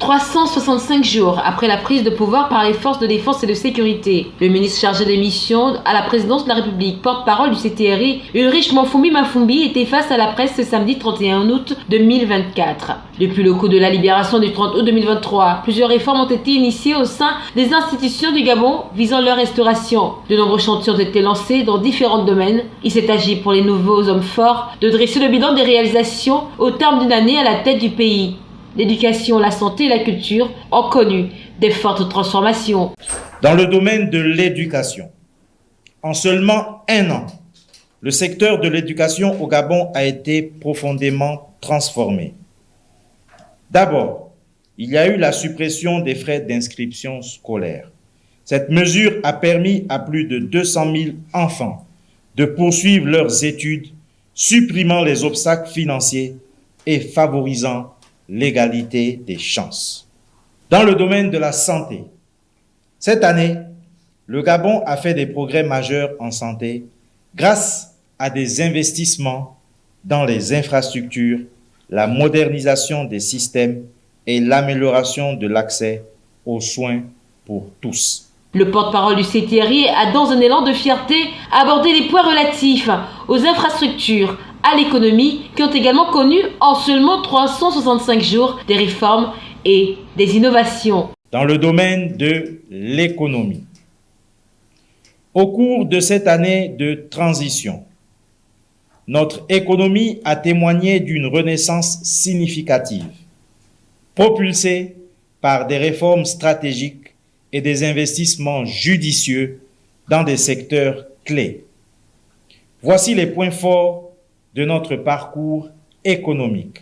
365 jours après la prise de pouvoir par les forces de défense et de sécurité, le ministre chargé des missions à la présidence de la République, porte-parole du CTRI, Ulrich Mafumbi Mafumbi, était face à la presse ce samedi 31 août 2024. Depuis le coup de la libération du 30 août 2023, plusieurs réformes ont été initiées au sein des institutions du Gabon visant leur restauration. De nombreux chantiers ont été lancés dans différents domaines. Il s'est agi pour les nouveaux hommes forts de dresser le bilan des réalisations au terme d'une année à la tête du pays. L'éducation, la santé et la culture ont connu des fortes transformations. Dans le domaine de l'éducation, en seulement un an, le secteur de l'éducation au Gabon a été profondément transformé. D'abord, il y a eu la suppression des frais d'inscription scolaire. Cette mesure a permis à plus de 200 000 enfants de poursuivre leurs études, supprimant les obstacles financiers et favorisant l'égalité des chances. Dans le domaine de la santé, cette année, le Gabon a fait des progrès majeurs en santé grâce à des investissements dans les infrastructures, la modernisation des systèmes et l'amélioration de l'accès aux soins pour tous. Le porte-parole du CTRI a dans un élan de fierté abordé les points relatifs aux infrastructures, à l'économie, qui ont également connu en seulement 365 jours des réformes et des innovations. Dans le domaine de l'économie, au cours de cette année de transition, notre économie a témoigné d'une renaissance significative, propulsée par des réformes stratégiques et des investissements judicieux dans des secteurs clés. Voici les points forts de notre parcours économique.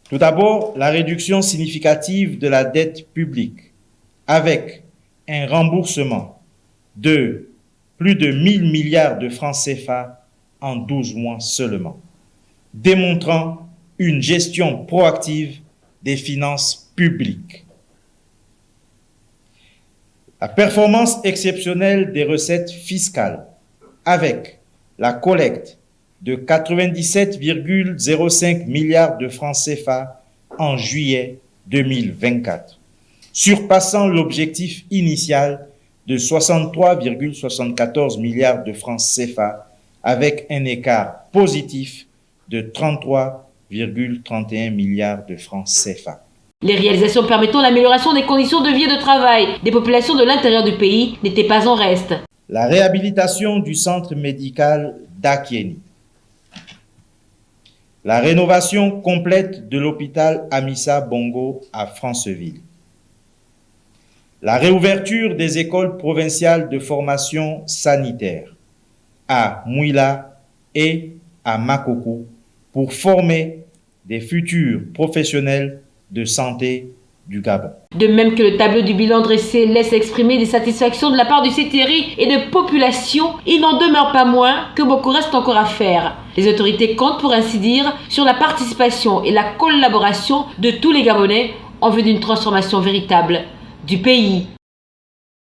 Tout d'abord, la réduction significative de la dette publique, avec un remboursement de plus de 1000 milliards de francs CFA en 12 mois seulement, démontrant une gestion proactive des finances publiques. La performance exceptionnelle des recettes fiscales, avec la collecte de 97,05 milliards de francs CFA en juillet 2024, surpassant l'objectif initial de 63,74 milliards de francs CFA avec un écart positif de 33,31 milliards de francs CFA. Les réalisations permettant l'amélioration des conditions de vie et de travail des populations de l'intérieur du pays n'étaient pas en reste. La réhabilitation du centre médical d'Akieni, la rénovation complète de l'hôpital Amissa Bongo à Franceville, la réouverture des écoles provinciales de formation sanitaire à Mouila et à Makoko pour former des futurs professionnels de santé du Gabon. De même que le tableau du bilan dressé laisse exprimer des satisfactions de la part du CTRI et de populations, il n'en demeure pas moins que beaucoup reste encore à faire. Les autorités comptent pour ainsi dire sur la participation et la collaboration de tous les Gabonais en vue d'une transformation véritable du pays.